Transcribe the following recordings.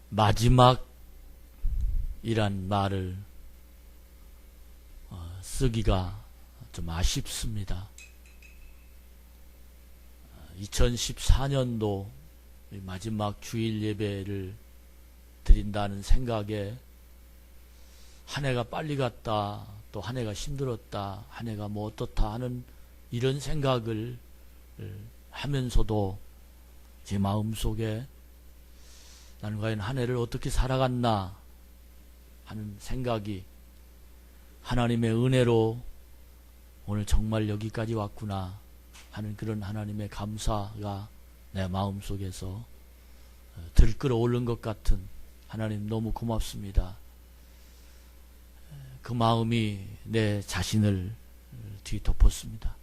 마지막이란 말을 쓰기가 좀 아쉽습니다. 2014년도 마지막 주일 예배를 드린다는 생각에 한 해가 빨리 갔다, 또 한 해가 힘들었다, 한 해가 뭐 어떻다 하는 이런 생각을 하면서도 제 마음속에 나는 과연 한 해를 어떻게 살아갔나 하는 생각이, 하나님의 은혜로 오늘 정말 여기까지 왔구나 하는 그런 하나님의 감사가 내 마음속에서 들끓어 오른 것 같은, 하나님 너무 고맙습니다. 그 마음이 내 자신을 뒤덮었습니다.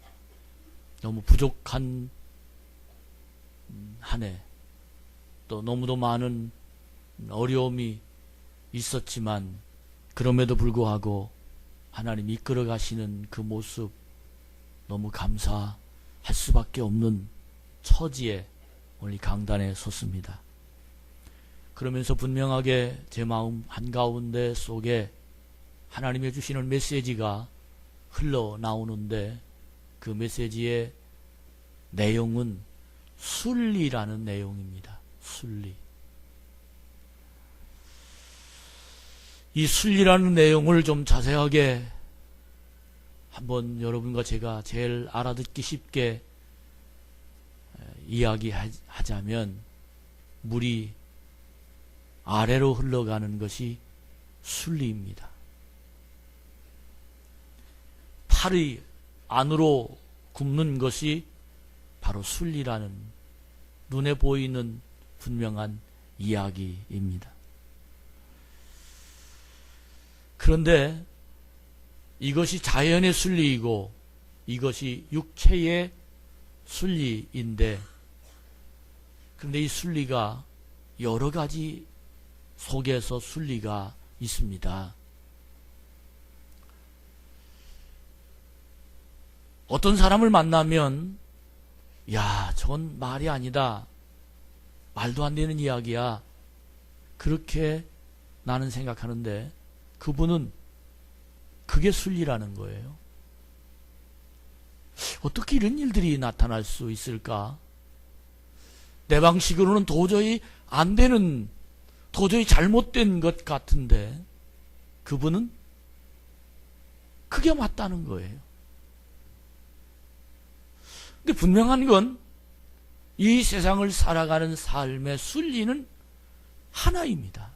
너무 부족한 한 해, 또 너무도 많은 어려움이 있었지만 그럼에도 불구하고 하나님 이끌어 가시는 그 모습 너무 감사할 수밖에 없는 처지에 오늘 이 강단에 섰습니다. 그러면서 분명하게 제 마음 한가운데 속에 하나님이 주시는 메시지가 흘러나오는데, 그 메시지의 내용은 순리라는 내용입니다. 순리. 이 순리라는 내용을 좀 자세하게 한번 여러분과 제가 제일 알아듣기 쉽게 이야기하자면, 물이 아래로 흘러가는 것이 순리입니다. 팔이 안으로 굽는 것이 바로 순리라는 눈에 보이는 분명한 이야기입니다. 그런데 이것이 자연의 순리이고 이것이 육체의 순리인데, 그런데 이 순리가 여러 가지 속에서 순리가 있습니다. 어떤 사람을 만나면 야, 저건 말이 아니다, 말도 안 되는 이야기야, 그렇게 나는 생각하는데 그분은 그게 순리라는 거예요. 어떻게 이런 일들이 나타날 수 있을까? 내 방식으로는 도저히 안 되는, 도저히 잘못된 것 같은데 그분은 그게 맞다는 거예요. 근데 분명한 건 이 세상을 살아가는 삶의 순리는 하나입니다.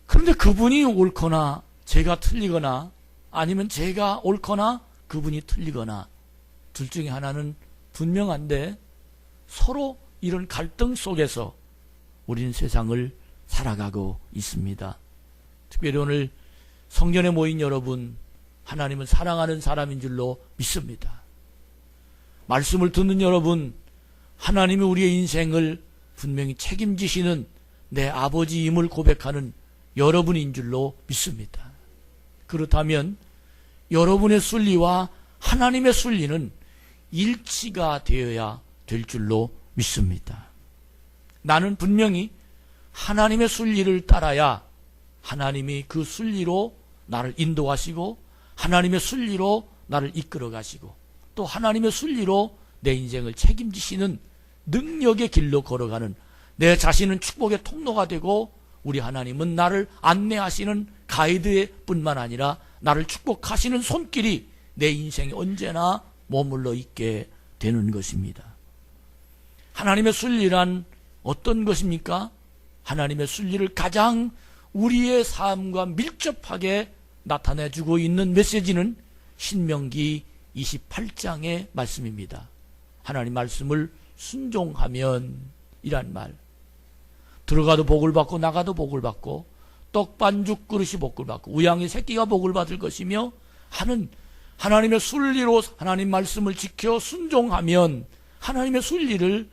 그런데 그분이 옳거나 제가 틀리거나, 아니면 제가 옳거나 그분이 틀리거나, 둘 중에 하나는 분명한데 서로 이런 갈등 속에서 우리는 세상을 살아가고 있습니다. 특별히 오늘 성전에 모인 여러분, 하나님은 사랑하는 사람인 줄로 믿습니다. 말씀을 듣는 여러분, 하나님이 우리의 인생을 분명히 책임지시는 내 아버지임을 고백하는 여러분인 줄로 믿습니다. 그렇다면 여러분의 순리와 하나님의 순리는 일치가 되어야 될 줄로 믿습니다. 나는 분명히 하나님의 순리를 따라야 하나님이 그 순리로 나를 인도하시고, 하나님의 순리로 나를 이끌어 가시고, 또 하나님의 순리로 내 인생을 책임지시는 능력의 길로 걸어가는, 내 자신은 축복의 통로가 되고 우리 하나님은 나를 안내하시는 가이드뿐만 아니라 나를 축복하시는 손길이 내 인생에 언제나 머물러 있게 되는 것입니다. 하나님의 순리란 어떤 것입니까? 하나님의 순리를 가장 우리의 삶과 밀접하게 나타내주고 있는 메시지는 신명기 28장의 말씀입니다. 하나님 말씀을 순종하면 이란 말, 들어가도 복을 받고 나가도 복을 받고 떡반죽 그릇이 복을 받고 우양의 새끼가 복을 받을 것이며 하는 하나님의 순리로 하나님 말씀을 지켜 순종하면, 하나님의 순리를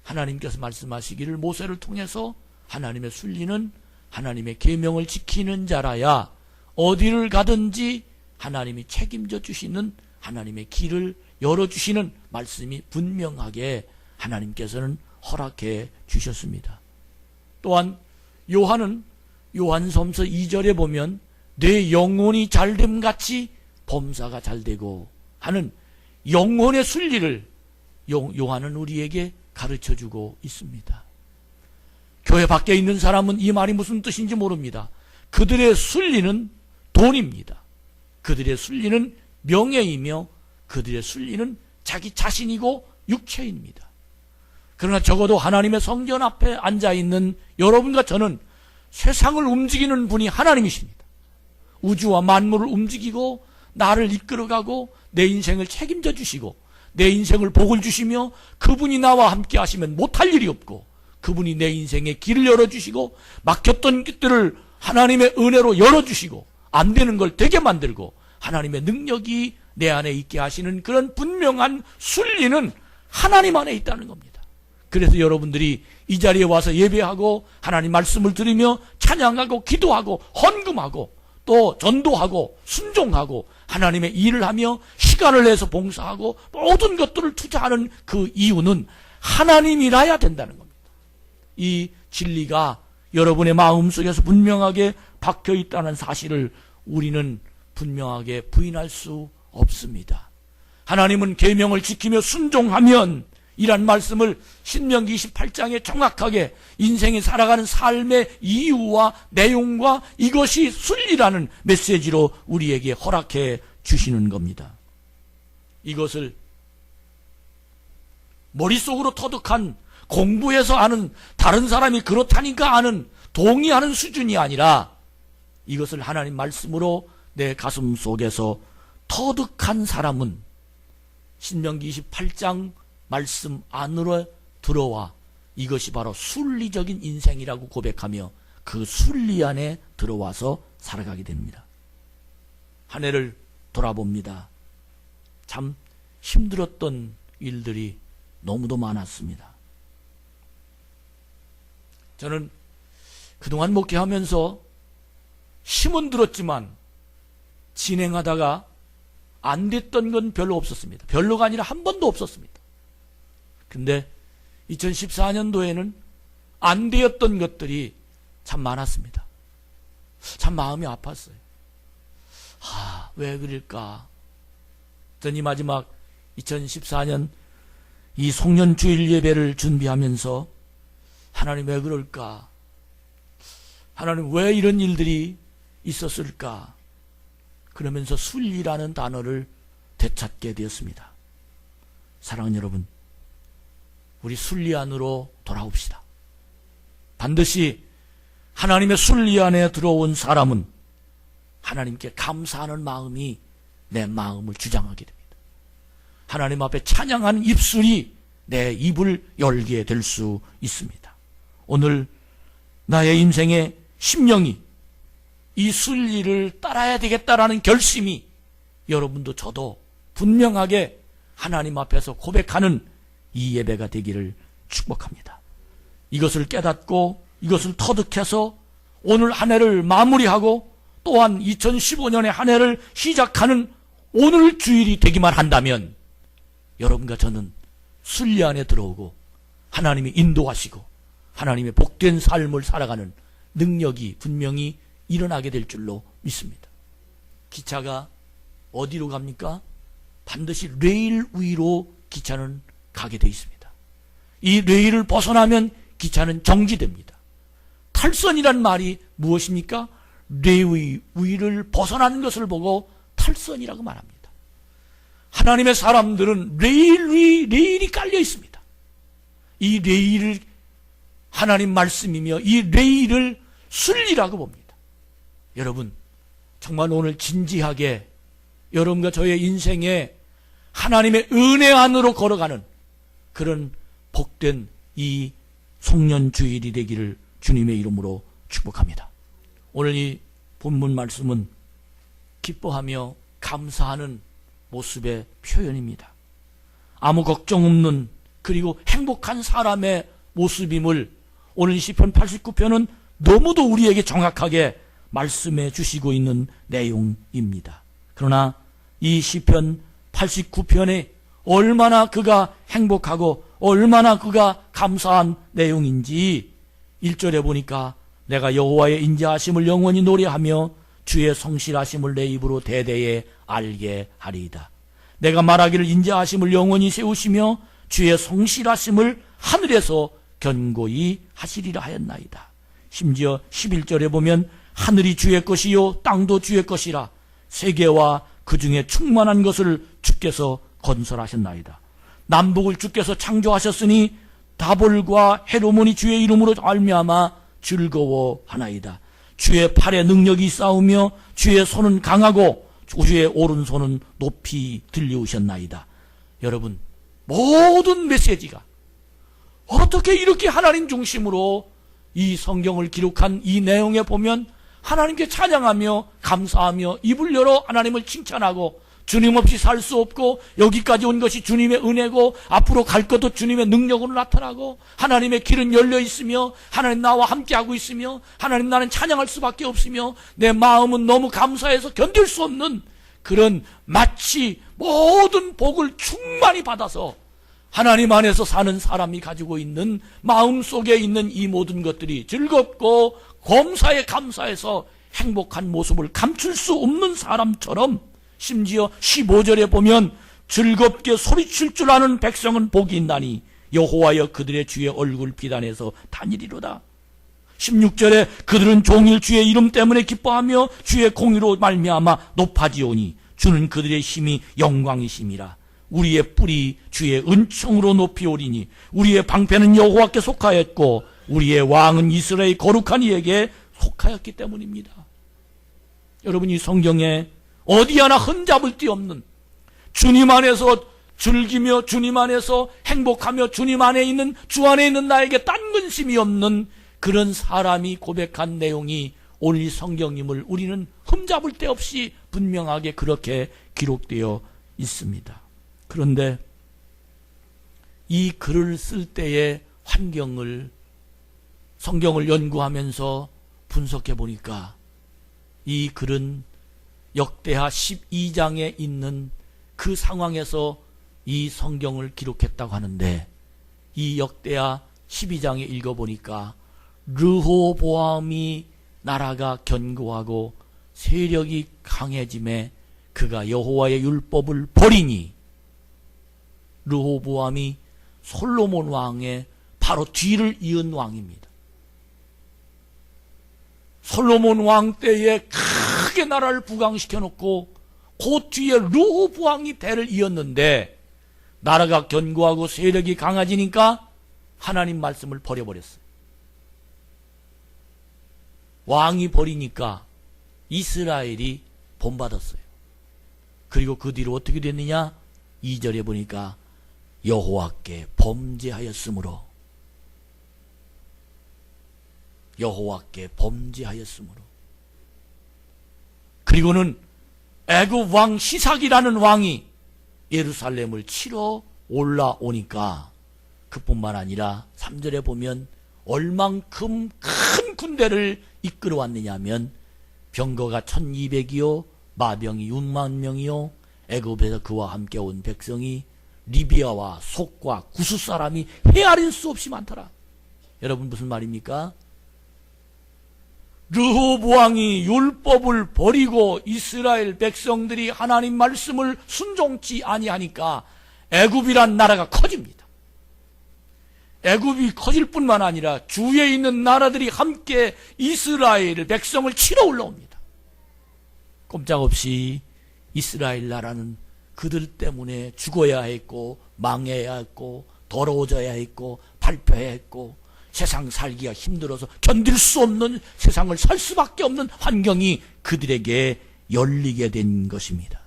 하나님께서 말씀하시기를 모세를 통해서 하나님의 순리는 하나님의 계명을 지키는 자라야 어디를 가든지 하나님이 책임져 주시는, 하나님의 길을 열어주시는 말씀이 분명하게 하나님께서는 허락해 주셨습니다. 또한 요한은 요한서서 2절에 보면 내 영혼이 잘됨 같이 범사가 잘되고 하는 영혼의 순리를 요한은 우리에게 가르쳐주고 있습니다. 교회 밖에 있는 사람은 이 말이 무슨 뜻인지 모릅니다. 그들의 순리는 돈입니다. 그들의 순리는 명예이며 그들의 순리는 자기 자신이고 육체입니다. 그러나 적어도 하나님의 성전 앞에 앉아있는 여러분과 저는 세상을 움직이는 분이 하나님이십니다. 우주와 만물을 움직이고 나를 이끌어가고 내 인생을 책임져 주시고 내 인생을 복을 주시며 그분이 나와 함께 하시면 못할 일이 없고 그분이 내 인생에 길을 열어주시고 막혔던 길들을 하나님의 은혜로 열어주시고 안 되는 걸 되게 만들고 하나님의 능력이 내 안에 있게 하시는 그런 분명한 순리는 하나님 안에 있다는 겁니다. 그래서 여러분들이 이 자리에 와서 예배하고 하나님 말씀을 들으며 찬양하고 기도하고 헌금하고 또 전도하고 순종하고 하나님의 일을 하며 시간을 내서 봉사하고 모든 것들을 투자하는 그 이유는 하나님이라야 된다는 겁니다. 이 진리가 여러분의 마음속에서 분명하게 박혀 있다는 사실을 우리는 분명하게 부인할 수 없습니다. 하나님은 계명을 지키며 순종하면 이란 말씀을 신명기 28장에 정확하게 인생이 살아가는 삶의 이유와 내용과 이것이 순리라는 메시지로 우리에게 허락해 주시는 겁니다. 이것을 머릿속으로 터득한 공부해서 아는 다른 사람이 그렇다니까 아는 동의하는 수준이 아니라 이것을 하나님 말씀으로 내 가슴 속에서 터득한 사람은 신명기 28장 말씀 안으로 들어와 이것이 바로 순리적인 인생이라고 고백하며 그 순리 안에 들어와서 살아가게 됩니다. 한 해를 돌아봅니다. 참 힘들었던 일들이 너무도 많았습니다. 저는 그동안 목회하면서 힘은 들었지만 진행하다가 안 됐던 건 별로 없었습니다. 별로가 아니라 한 번도 없었습니다. 근데 2014년도에는 안 되었던 것들이 참 많았습니다. 참 마음이 아팠어요. 왜 그럴까? 전 이 마지막 2014년 이 송년주일 예배를 준비하면서 하나님 왜 그럴까? 하나님 왜 이런 일들이 있었을까? 그러면서 순리라는 단어를 되찾게 되었습니다. 사랑하는 여러분, 우리 순리 안으로 돌아옵시다. 반드시 하나님의 순리 안에 들어온 사람은 하나님께 감사하는 마음이 내 마음을 주장하게 됩니다. 하나님 앞에 찬양하는 입술이 내 입을 열게 될 수 있습니다. 오늘 나의 인생의 심령이 이 순리를 따라야 되겠다라는 결심이 여러분도 저도 분명하게 하나님 앞에서 고백하는 이 예배가 되기를 축복합니다. 이것을 깨닫고 이것을 터득해서 오늘 한 해를 마무리하고 또한 2015년의 한 해를 시작하는 오늘 주일이 되기만 한다면 여러분과 저는 순리 안에 들어오고 하나님이 인도하시고 하나님의 복된 삶을 살아가는 능력이 분명히 일어나게 될 줄로 믿습니다. 기차가 어디로 갑니까? 반드시 레일 위로 기차는 가게 되어 있습니다. 이 레일을 벗어나면 기차는 정지됩니다. 탈선이란 말이 무엇입니까? 레일 위를 벗어나는 것을 보고 탈선이라고 말합니다. 하나님의 사람들은 레일 위 레일이 깔려 있습니다. 이 레일을 하나님 말씀이며 이 레일을 순리라고 봅니다. 여러분, 정말 오늘 진지하게 여러분과 저의 인생에 하나님의 은혜 안으로 걸어가는 그런 복된 이 송년주일이 되기를 주님의 이름으로 축복합니다. 오늘 이 본문 말씀은 기뻐하며 감사하는 모습의 표현입니다. 아무 걱정 없는 그리고 행복한 사람의 모습임을 오늘 시편 89편은 너무도 우리에게 정확하게 말씀해 주시고 있는 내용입니다. 그러나 이 시편 89편에 얼마나 그가 행복하고 얼마나 그가 감사한 내용인지 1절에 보니까 내가 여호와의 인자하심을 영원히 노래하며 주의 성실하심을 내 입으로 대대에 알게 하리이다. 내가 말하기를 인자하심을 영원히 세우시며 주의 성실하심을 하늘에서 견고히 하시리라 하였나이다. 심지어 11절에 보면 하늘이 주의 것이요 땅도 주의 것이라 세계와 그 중에 충만한 것을 주께서 건설하셨나이다. 남북을 주께서 창조하셨으니 다볼과 헤르몬이 주의 이름으로 알미암아 즐거워하나이다. 주의 팔에 능력이 있사오며 주의 손은 강하고 주의 오른손은 높이 들리우셨나이다. 여러분, 모든 메시지가 어떻게 이렇게 하나님 중심으로 이 성경을 기록한 이 내용에 보면 하나님께 찬양하며 감사하며 입을 열어 하나님을 칭찬하고 주님 없이 살 수 없고 여기까지 온 것이 주님의 은혜고 앞으로 갈 것도 주님의 능력으로 나타나고 하나님의 길은 열려 있으며 하나님 나와 함께하고 있으며 하나님 나는 찬양할 수밖에 없으며 내 마음은 너무 감사해서 견딜 수 없는 그런 마치 모든 복을 충만히 받아서 하나님 안에서 사는 사람이 가지고 있는 마음속에 있는 이 모든 것들이 즐겁고 검사에 감사해서 행복한 모습을 감출 수 없는 사람처럼 심지어 15절에 보면 즐겁게 소리칠 줄 아는 백성은 복이 있나니 여호와여 그들의 주의 얼굴 비단에서 다니리로다. 16절에 그들은 종일 주의 이름 때문에 기뻐하며 주의 공의로 말미암아 높아지오니 주는 그들의 힘이 영광이심이라. 우리의 뿔이 주의 은총으로 높이 오리니 우리의 방패는 여호와께 속하였고 우리의 왕은 이스라엘 거룩한 이에게 속하였기 때문입니다. 여러분, 이 성경에 어디 하나 흠잡을 데 없는 주님 안에서 즐기며 주님 안에서 행복하며 주님 안에 있는 주 안에 있는 나에게 딴 근심이 없는 그런 사람이 고백한 내용이 오늘 이 성경임을 우리는 흠잡을 데 없이 분명하게 그렇게 기록되어 있습니다. 그런데 이 글을 쓸 때의 환경을 성경을 연구하면서 분석해 보니까 이 글은 역대하 12장에 있는 그 상황에서 이 성경을 기록했다고 하는데 이 역대하 12장에 읽어보니까 르호보암이 나라가 견고하고 세력이 강해짐에 그가 여호와의 율법을 버리니 르호보암이 솔로몬 왕의 바로 뒤를 이은 왕입니다. 솔로몬 왕 때에 크게 나라를 부강시켜 놓고 그 뒤에 르호보암이 대를 이었는데 나라가 견고하고 세력이 강해지니까 하나님 말씀을 버려버렸어요. 왕이 버리니까 이스라엘이 본받았어요. 그리고 그 뒤로 어떻게 됐느냐? 2절에 보니까 여호와께 범죄하였으므로 그리고는 애굽 왕 시삭이라는 왕이 예루살렘을 치러 올라오니까 그뿐만 아니라 3절에 보면 얼만큼 큰 군대를 이끌어 왔느냐면 병거가 1200이요 마병이 6만 명이요 애굽에서 그와 함께 온 백성이 리비아와 속과 구스 사람이 헤아릴 수 없이 많더라. 여러분, 무슨 말입니까? 르호보암이 율법을 버리고 이스라엘 백성들이 하나님 말씀을 순종치 아니하니까 애굽이란 나라가 커집니다. 애굽이 커질 뿐만 아니라 주위에 있는 나라들이 함께 이스라엘 백성을 치러 올라옵니다. 꼼짝없이 이스라엘 나라는 그들 때문에 죽어야 했고 망해야 했고 더러워져야 했고 발표해야 했고 세상 살기가 힘들어서 견딜 수 없는 세상을 살 수밖에 없는 환경이 그들에게 열리게 된 것입니다.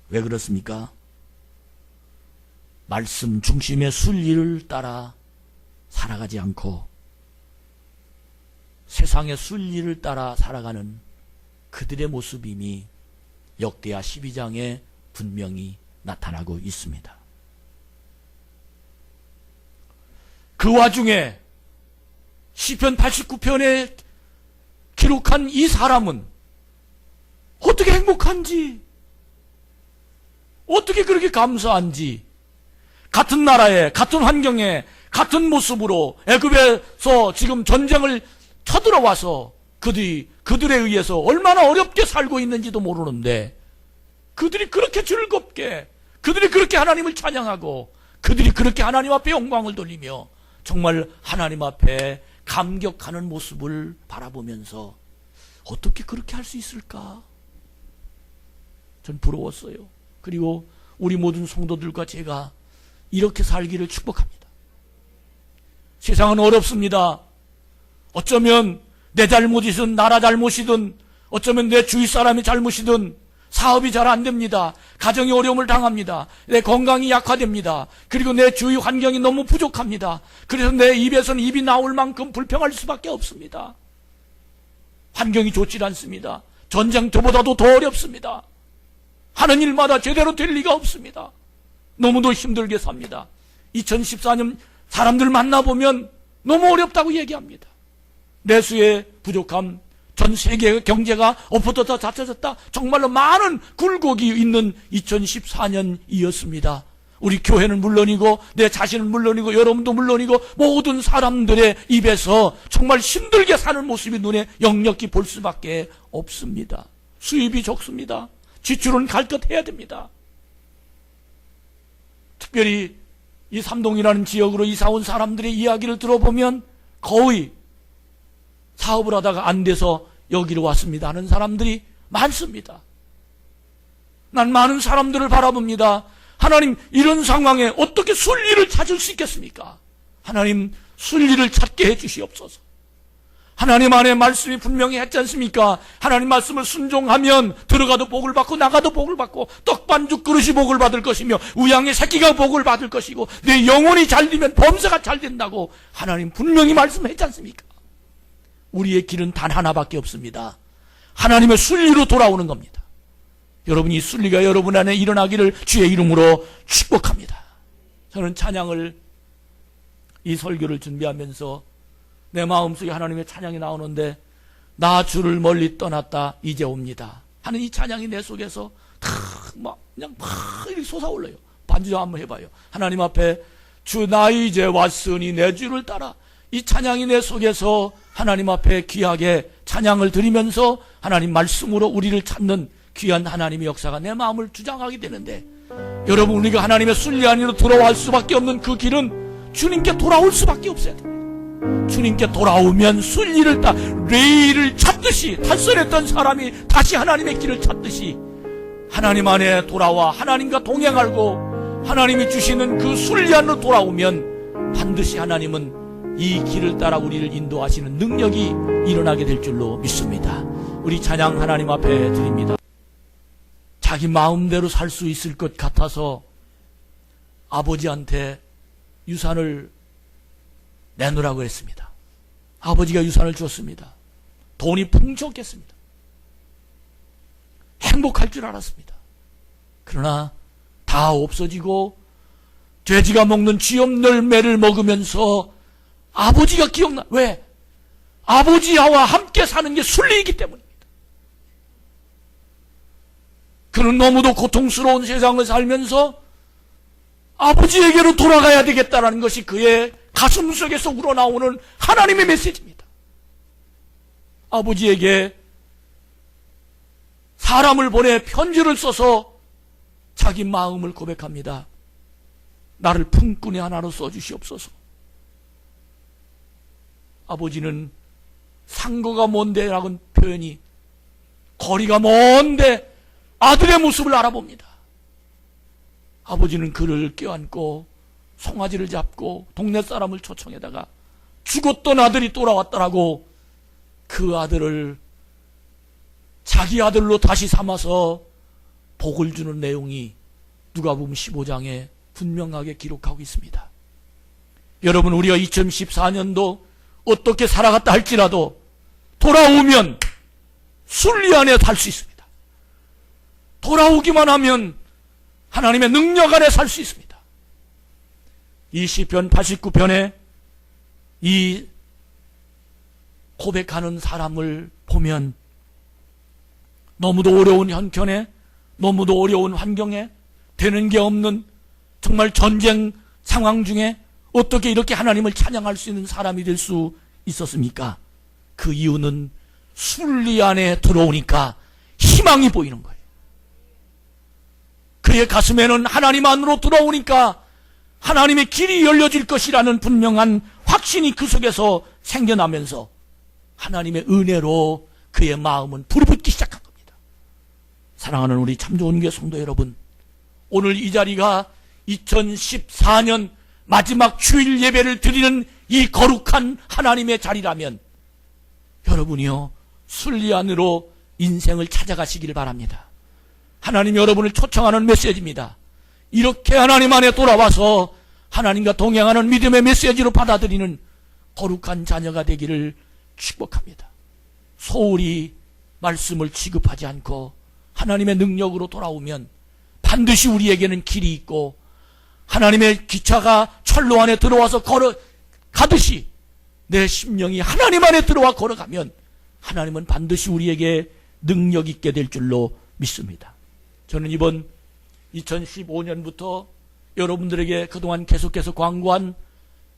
왜 그렇습니까? 말씀 중심의 순리를 따라 살아가지 않고 세상의 순리를 따라 살아가는 그들의 모습임이 역대하 12장에 분명히 나타나고 있습니다. 그 와중에 시편 89편에 기록한 이 사람은 어떻게 행복한지, 어떻게 그렇게 감사한지, 같은 나라에, 같은 환경에, 같은 모습으로 애굽에서 지금 전쟁을 쳐들어와서 그들에 의해서 얼마나 어렵게 살고 있는지도 모르는데, 그들이 그렇게 즐겁게, 그들이 그렇게 하나님을 찬양하고, 그들이 그렇게 하나님 앞에 영광을 돌리며 정말 하나님 앞에 감격하는 모습을 바라보면서 어떻게 그렇게 할 수 있을까? 전 부러웠어요. 그리고 우리 모든 성도들과 제가 이렇게 살기를 축복합니다. 세상은 어렵습니다. 어쩌면 내 잘못이든 나라 잘못이든 어쩌면 내 주위 사람의 잘못이든 사업이 잘 안 됩니다. 가정이 어려움을 당합니다. 내 건강이 약화됩니다. 그리고 내 주위 환경이 너무 부족합니다. 그래서 내 입에서는 입이 나올 만큼 불평할 수밖에 없습니다. 환경이 좋지 않습니다. 전쟁터보다도 더 어렵습니다. 하는 일마다 제대로 될 리가 없습니다. 너무도 힘들게 삽니다. 2014년 사람들 만나보면 너무 어렵다고 얘기합니다. 내수의 부족함, 전 세계 경제가 엎어졌다 닫혀졌다, 정말로 많은 굴곡이 있는 2014년이었습니다. 우리 교회는 물론이고 내 자신은 물론이고 여러분도 물론이고 모든 사람들의 입에서 정말 힘들게 사는 모습이 눈에 역력히 볼 수밖에 없습니다. 수입이 적습니다. 지출은 갈 것 해야 됩니다. 특별히 이 삼동이라는 지역으로 이사 온 사람들의 이야기를 들어보면 거의 사업을 하다가 안 돼서 여기로 왔습니다 하는 사람들이 많습니다. 난 많은 사람들을 바라봅니다. 하나님, 이런 상황에 어떻게 순리를 찾을 수 있겠습니까? 하나님, 순리를 찾게 해주시옵소서. 하나님 안에 말씀이 분명히 했지 않습니까? 하나님 말씀을 순종하면 들어가도 복을 받고 나가도 복을 받고 떡반죽 그릇이 복을 받을 것이며 우양의 새끼가 복을 받을 것이고 내 영혼이 잘 되면 범사가 잘 된다고 하나님 분명히 말씀했지 않습니까? 우리의 길은 단 하나밖에 없습니다. 하나님의 순리로 돌아오는 겁니다. 여러분이 순리가 여러분 안에 일어나기를 주의 이름으로 축복합니다. 저는 찬양을, 이 설교를 준비하면서 내 마음속에 하나님의 찬양이 나오는데, 나 주를 멀리 떠났다 이제 옵니다 하는 이 찬양이 내 속에서 그냥 이렇게 솟아올라요. 반주 한번 해봐요. 하나님 앞에 주 나 이제 왔으니 내 주를 따라, 이 찬양이 내 속에서 하나님 앞에 귀하게 찬양을 드리면서 하나님 말씀으로 우리를 찾는 귀한 하나님의 역사가 내 마음을 주장하게 되는데, 여러분, 우리가 하나님의 순리 안으로 돌아올 수밖에 없는 그 길은 주님께 돌아올 수밖에 없어야 됩니다. 주님께 돌아오면 순리를 레일을 찾듯이, 탈선했던 사람이 다시 하나님의 길을 찾듯이 하나님 안에 돌아와 하나님과 동행하고 하나님이 주시는 그 순리 안으로 돌아오면 반드시 하나님은 이 길을 따라 우리를 인도하시는 능력이 일어나게 될 줄로 믿습니다. 우리 찬양 하나님 앞에 드립니다. 자기 마음대로 살 수 있을 것 같아서 아버지한테 유산을 내놓으라고 했습니다. 아버지가 유산을 줬습니다. 돈이 풍족했습니다. 행복할 줄 알았습니다. 그러나 다 없어지고 돼지가 먹는 쥐염열매를 먹으면서 아버지가 기억나. 왜? 아버지와 함께 사는 게 순리이기 때문입니다. 그는 너무도 고통스러운 세상을 살면서 아버지에게로 돌아가야 되겠다는 것이 그의 가슴속에서 우러나오는 하나님의 메시지입니다. 아버지에게 사람을 보내 편지를 써서 자기 마음을 고백합니다. 나를 품꾼의 하나로 써주시옵소서. 아버지는 상거가 먼데 라는 표현이, 거리가 먼데 아들의 모습을 알아봅니다. 아버지는 그를 껴안고 송아지를 잡고 동네 사람을 초청해다가 죽었던 아들이 돌아왔더라고 그 아들을 자기 아들로 다시 삼아서 복을 주는 내용이 누가복음 15장에 분명하게 기록하고 있습니다. 여러분, 우리가 2014년도 어떻게 살아갔다 할지라도 돌아오면 순리 안에 살 수 있습니다. 돌아오기만 하면 하나님의 능력 안에 살 수 있습니다. 이 시편 89편에 이 고백하는 사람을 보면 너무도 어려운 형편에, 너무도 어려운 환경에, 되는 게 없는 정말 전쟁 상황 중에 어떻게 이렇게 하나님을 찬양할 수 있는 사람이 될 수 있었습니까? 그 이유는 순리 안에 들어오니까 희망이 보이는 거예요. 그의 가슴에는 하나님 안으로 들어오니까 하나님의 길이 열려질 것이라는 분명한 확신이 그 속에서 생겨나면서 하나님의 은혜로 그의 마음은 불붙기 시작한 겁니다. 사랑하는 우리 참 좋은 교회 성도 여러분, 오늘 이 자리가 2014년 마지막 주일 예배를 드리는 이 거룩한 하나님의 자리라면 여러분이요, 순리 안으로 인생을 찾아가시길 바랍니다. 하나님이 여러분을 초청하는 메시지입니다. 이렇게 하나님 안에 돌아와서 하나님과 동행하는 믿음의 메시지로 받아들이는 거룩한 자녀가 되기를 축복합니다. 소홀히 말씀을 취급하지 않고 하나님의 능력으로 돌아오면 반드시 우리에게는 길이 있고, 하나님의 기차가 철로 안에 들어와서 걸어가듯이 내 심령이 하나님 안에 들어와 걸어가면 하나님은 반드시 우리에게 능력 있게 될 줄로 믿습니다. 저는 이번 2015년부터 여러분들에게 그동안 계속해서 광고한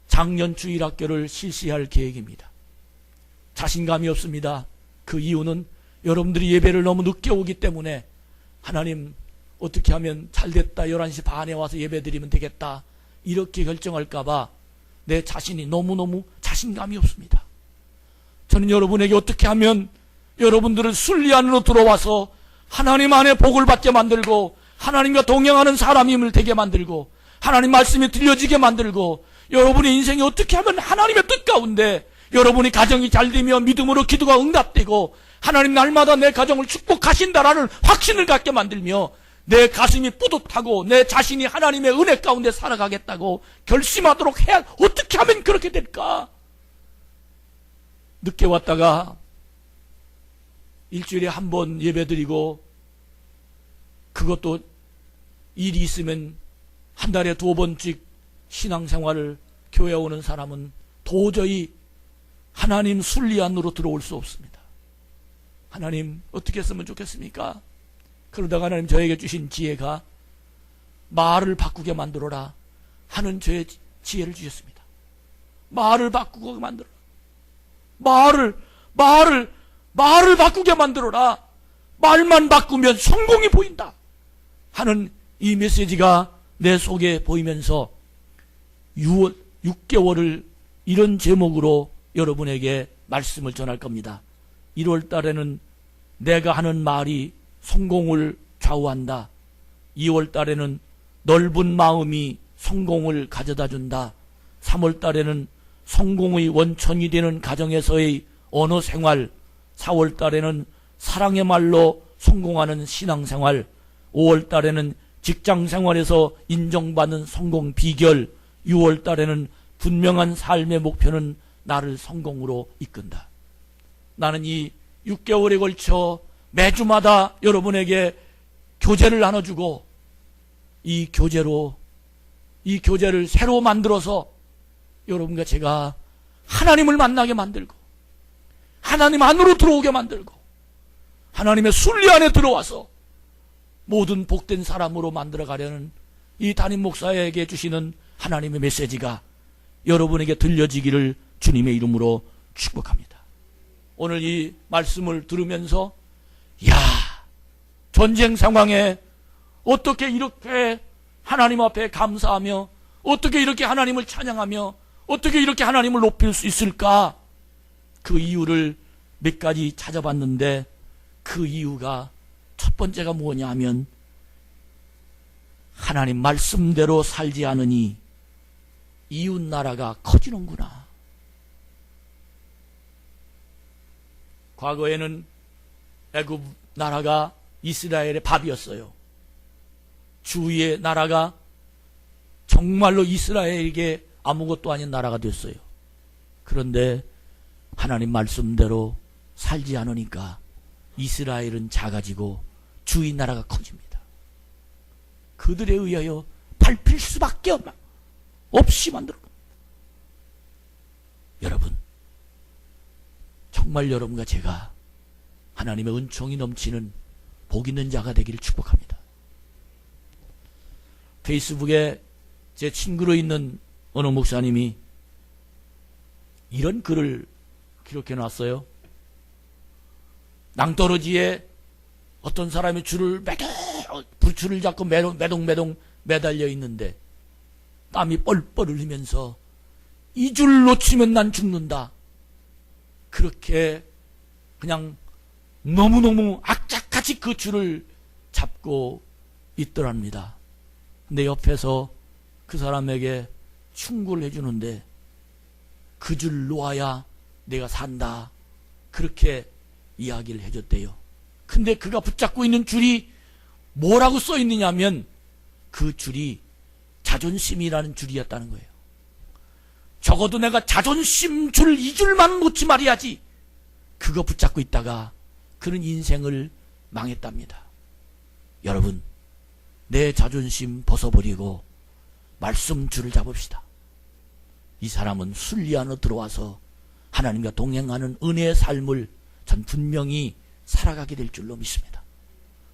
작년 주일학교를 실시할 계획입니다. 자신감이 없습니다. 그 이유는 여러분들이 예배를 너무 늦게 오기 때문에 하나님 어떻게 하면 잘됐다, 11시 반에 와서 예배 드리면 되겠다, 이렇게 결정할까봐 내 자신이 너무너무 자신감이 없습니다. 저는 여러분에게 어떻게 하면 여러분들을 순리 안으로 들어와서 하나님 안에 복을 받게 만들고 하나님과 동행하는 사람임을 되게 만들고 하나님 말씀이 들려지게 만들고 여러분의 인생이 어떻게 하면 하나님의 뜻 가운데 여러분이 가정이 잘되며 믿음으로 기도가 응답되고 하나님 날마다 내 가정을 축복하신다라는 확신을 갖게 만들며 내 가슴이 뿌듯하고 내 자신이 하나님의 은혜 가운데 살아가겠다고 결심하도록 해야, 어떻게 하면 그렇게 될까? 늦게 왔다가 일주일에 한 번 예배드리고 그것도 일이 있으면 한 달에 2번씩 신앙생활을 교회 오는 사람은 도저히 하나님 순리 안으로 들어올 수 없습니다. 하나님 어떻게 했으면 좋겠습니까? 그러다가 하나님 저에게 주신 지혜가 말을 바꾸게 만들어라 하는 저의 지혜를 주셨습니다. 말을 바꾸게 만들어라. 말을 바꾸게 만들어라. 말만 바꾸면 성공이 보인다 하는 이 메시지가 내 속에 보이면서 6개월을 이런 제목으로 여러분에게 말씀을 전할 겁니다. 1월 달에는 내가 하는 말이 성공을 좌우한다. 2월 달에는 넓은 마음이 성공을 가져다 준다. 3월 달에는 성공의 원천이 되는 가정에서의 언어 생활. 4월 달에는 사랑의 말로 성공하는 신앙생활. 5월 달에는 직장 생활에서 인정받는 성공 비결. 6월 달에는 분명한 삶의 목표는 나를 성공으로 이끈다. 나는 이 6개월에 걸쳐 매주마다 여러분에게 교재를 나눠주고 이 교재를 새로 만들어서 여러분과 제가 하나님을 만나게 만들고 하나님 안으로 들어오게 만들고 하나님의 순리 안에 들어와서 모든 복된 사람으로 만들어가려는 이 담임 목사에게 주시는 하나님의 메시지가 여러분에게 들려지기를 주님의 이름으로 축복합니다. 오늘 이 말씀을 들으면서 전쟁 상황에 어떻게 이렇게 하나님 앞에 감사하며 어떻게 이렇게 하나님을 찬양하며 어떻게 이렇게 하나님을 높일 수 있을까? 그 이유를 몇 가지 찾아봤는데 그 이유가 첫 번째가 뭐냐 하면 하나님 말씀대로 살지 않으니 이웃 나라가 커지는구나. 과거에는 애굽 나라가 이스라엘의 밥이었어요. 주위의 나라가 정말로 이스라엘에게 아무것도 아닌 나라가 됐어요. 그런데 하나님 말씀대로 살지 않으니까 이스라엘은 작아지고 주위 나라가 커집니다. 그들에 의하여 밟힐 수밖에 없이 만들어. 여러분, 정말 여러분과 제가 하나님의 은총이 넘치는 복 있는 자가 되기를 축복합니다. 페이스북에 제 친구로 있는 어느 목사님이 이런 글을 기록해 놨어요. 낭떠러지에 어떤 사람이 줄을 잡고 매동매동 매달려 있는데 땀이 뻘뻘 흘리면서 이 줄 놓치면 난 죽는다. 그렇게 그냥 너무너무 악착같이 그 줄을 잡고 있더랍니다. 근데 옆에서 그 사람에게 충고를 해주는데 그 줄 놓아야 내가 산다. 그렇게 이야기를 해줬대요. 근데 그가 붙잡고 있는 줄이 뭐라고 써 있느냐면 그 줄이 자존심이라는 줄이었다는 거예요. 적어도 내가 자존심 줄 이 줄만 놓지 말아야지. 그거 붙잡고 있다가 그런 인생을 망했답니다. 여러분, 내 자존심 벗어버리고 말씀 줄을 잡읍시다. 이 사람은 순리 안으로 들어와서 하나님과 동행하는 은혜의 삶을 전 분명히 살아가게 될 줄로 믿습니다.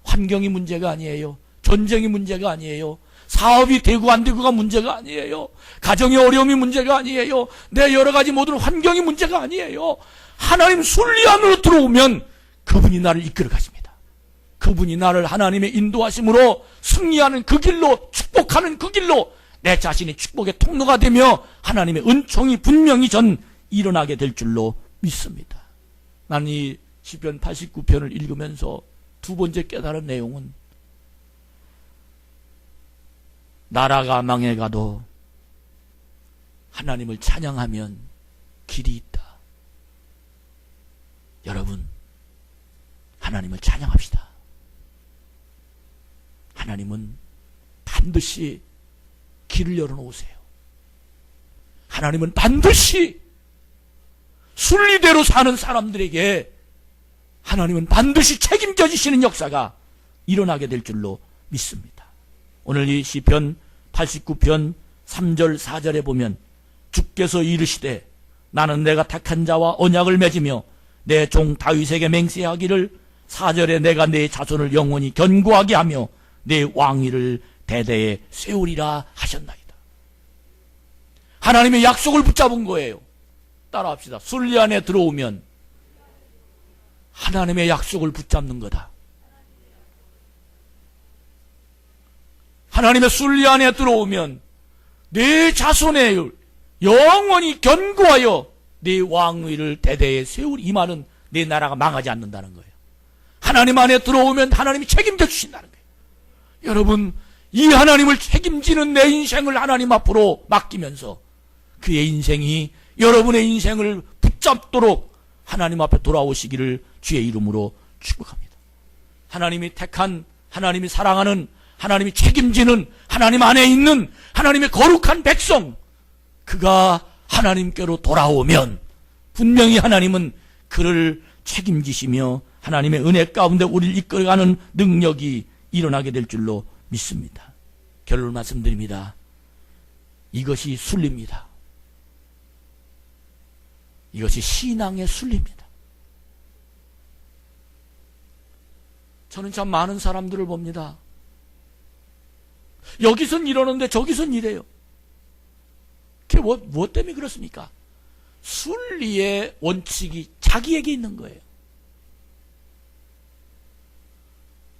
환경이 문제가 아니에요. 전쟁이 문제가 아니에요. 사업이 되고 안 되고가 문제가 아니에요. 가정의 어려움이 문제가 아니에요. 내 여러 가지 모든 환경이 문제가 아니에요. 하나님 순리 안으로 들어오면 그분이 나를 이끌어 가십니다. 그분이 나를 하나님의 인도하심으로 승리하는 그 길로, 축복하는 그 길로 내 자신이 축복의 통로가 되며 하나님의 은총이 분명히 전 일어나게 될 줄로 믿습니다. 나는 이 시편 89편을 읽으면서 두 번째 깨달은 내용은 나라가 망해가도 하나님을 찬양하면 길이 있다. 여러분, 하나님을 찬양합시다. 하나님은 반드시 길을 열어놓으세요. 하나님은 반드시 순리대로 사는 사람들에게 하나님은 반드시 책임져 주시는 역사가 일어나게 될 줄로 믿습니다. 오늘 이 시편 89편 3절 4절에 보면 주께서 이르시되 나는 내가 택한 자와 언약을 맺으며 내 종 다윗에게 맹세하기를 4절에 내가 내 자손을 영원히 견고하게 하며 내 왕위를 대대에 세우리라 하셨나이다. 하나님의 약속을 붙잡은 거예요. 따라합시다. 순리 안에 들어오면 하나님의 약속을 붙잡는 거다. 하나님의 순리 안에 들어오면 내 자손에 영원히 견고하여 내 왕위를 대대에 세우리. 이 말은 내 나라가 망하지 않는다는 거예요. 하나님 안에 들어오면 하나님이 책임져 주신다는 거예요. 여러분, 이 하나님을 책임지는 내 인생을 하나님 앞으로 맡기면서 그의 인생이 여러분의 인생을 붙잡도록 하나님 앞에 돌아오시기를 주의 이름으로 축복합니다. 하나님이 택한, 하나님이 사랑하는, 하나님이 책임지는, 하나님 안에 있는 하나님의 거룩한 백성, 그가 하나님께로 돌아오면 분명히 하나님은 그를 책임지시며 하나님의 은혜 가운데 우리를 이끌어가는 능력이 일어나게 될 줄로 믿습니다. 결론을 말씀드립니다. 이것이 순리입니다. 이것이 신앙의 순리입니다. 저는 참 많은 사람들을 봅니다. 여기선 이러는데 저기선 이래요. 그게 무엇 때문에 그렇습니까? 순리의 원칙이 자기에게 있는 거예요.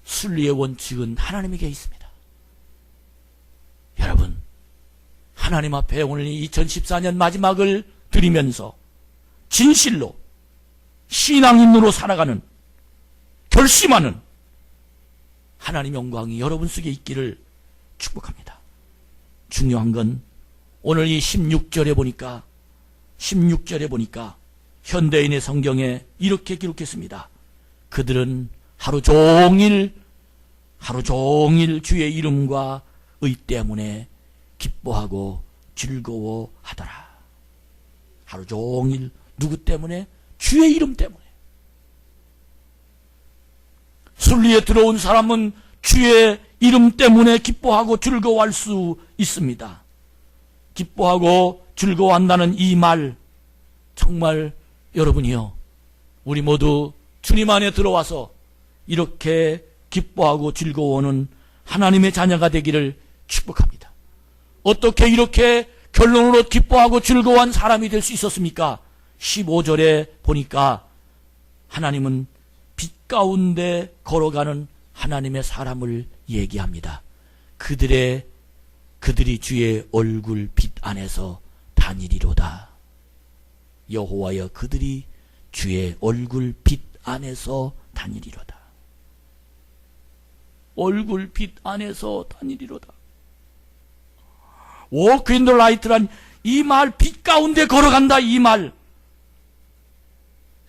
순리의 원칙은 하나님에게 있습니다. 여러분, 하나님 앞에 오늘 2014년 마지막을 드리면서 진실로 신앙인으로 살아가는, 결심하는 하나님의 영광이 여러분 속에 있기를 축복합니다. 중요한 건 오늘 이 16절에 보니까 현대인의 성경에 이렇게 기록했습니다. 그들은 하루 종일 주의 이름과 의 때문에 기뻐하고 즐거워하더라. 하루 종일 누구 때문에? 주의 이름 때문에. 순리에 들어온 사람은 주의 이름 때문에 기뻐하고 즐거워할 수 있습니다. 기뻐하고 즐거워한다는 이 말, 정말 여러분이요, 우리 모두 주님 안에 들어와서 이렇게 기뻐하고 즐거워하는 하나님의 자녀가 되기를 축복합니다. 어떻게 이렇게 결론으로 기뻐하고 즐거워한 사람이 될 수 있었습니까? 15절에 보니까 하나님은 빛 가운데 걸어가는 하나님의 사람을 얘기합니다. 그들이 주의 얼굴 빛 안에서 다니리로다. 여호와여, 그들이 주의 얼굴 빛 안에서 다니리로다. 얼굴 빛 안에서 다니리로다. Walk in the light란 이 말, 빛 가운데 걸어간다, 이 말.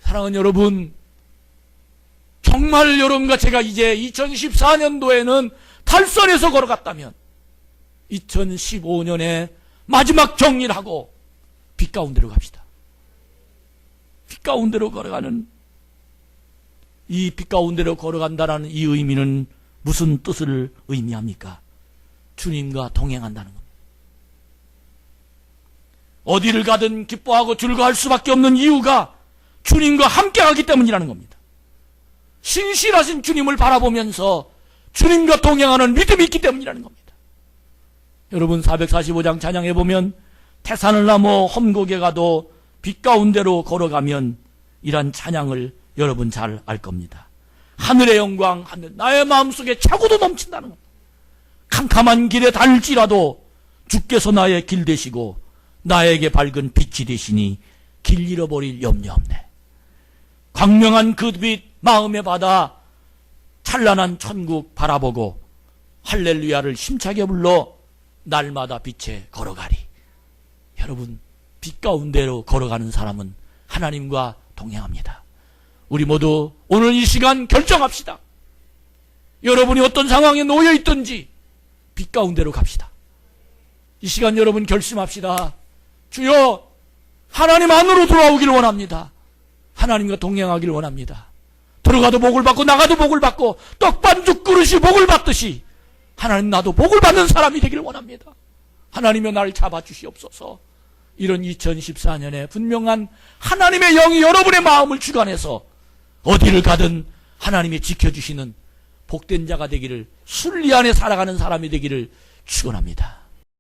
사랑하는 여러분, 정말 여러분과 제가 이제 2014년도에는 탈선에서 걸어갔다면 2015년에 마지막 정리를 하고 빛 가운데로 갑시다. 빛 가운데로 걸어가는, 이 빛 가운데로 걸어간다는 이 의미는 무슨 뜻을 의미합니까? 주님과 동행한다는 겁니다. 어디를 가든 기뻐하고 즐거워할 수밖에 없는 이유가 주님과 함께하기 때문이라는 겁니다. 신실하신 주님을 바라보면서 주님과 동행하는 믿음이 있기 때문이라는 겁니다. 여러분, 445장 찬양해 보면 태산을 넘어 험곡에 가도 빛 가운데로 걸어가면 이란 찬양을 여러분 잘 알 겁니다. 하늘의 영광, 나의 마음속에 차고도 넘친다는 겁니다. 캄캄한 길에 달지라도 주께서 나의 길 되시고 나에게 밝은 빛이 되시니 길 잃어버릴 염려 없네. 광명한 그 빛 마음에 받아 찬란한 천국 바라보고 할렐루야를 힘차게 불러 날마다 빛에 걸어가리. 여러분, 빛 가운데로 걸어가는 사람은 하나님과 동행합니다. 우리 모두 오늘 이 시간 결정합시다. 여러분이 어떤 상황에 놓여 있든지 빛 가운데로 갑시다. 이 시간 여러분 결심합시다. 주여, 하나님 안으로 돌아오기를 원합니다. 하나님과 동행하기를 원합니다. 들어가도 복을 받고 나가도 복을 받고 떡반죽 그릇이 복을 받듯이 하나님, 나도 복을 받는 사람이 되기를 원합니다. 하나님여, 나를 잡아주시옵소서. 이런 2014년에 분명한 하나님의 영이 여러분의 마음을 주관해서 어디를 가든 하나님이 지켜주시는 복된 자가 되기를, 순리 안에 살아가는 사람이 되기를 축원합니다.